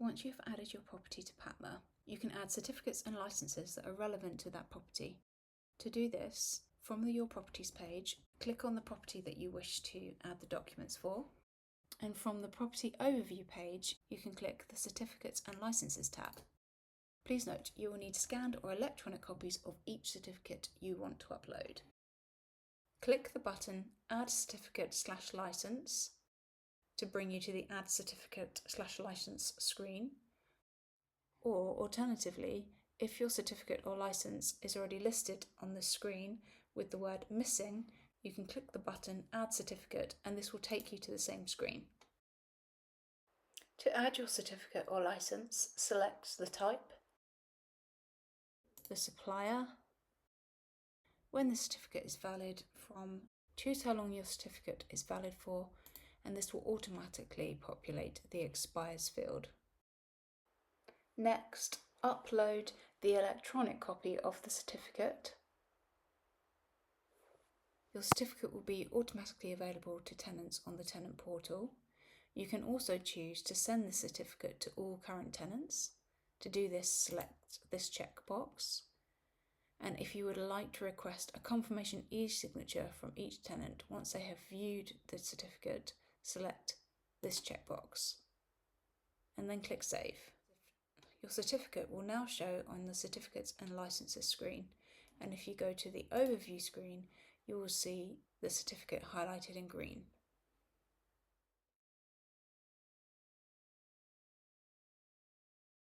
Once you've added your property to PaTMa, you can add certificates and licenses that are relevant to that property. To do this, from your Properties page, click on the property that you wish to add the documents for, and from the Property Overview page, you can click the Certificates and Licenses tab. Please note, you will need scanned or electronic copies of each certificate you want to upload. Click the button Add Certificate/License to bring you to the Add Certificate/License screen, or alternatively, if your certificate or license is already listed on the screen with the word missing, you can click the button Add Certificate and this will take you to the same screen. To add your certificate or license, select the type, the supplier, when the certificate is valid from, choose how long your certificate is valid for, and this will automatically populate the expires field. Next, upload the electronic copy of the certificate. Your certificate will be automatically available to tenants on the tenant portal. You can also choose to send the certificate to all current tenants. To do this, select this checkbox. And if you would like to request a confirmation e-signature from each tenant once they have viewed the certificate, select this checkbox and then click Save. Your certificate will now show on the Certificates and Licenses screen, and if you go to the Overview screen, you will see the certificate highlighted in green.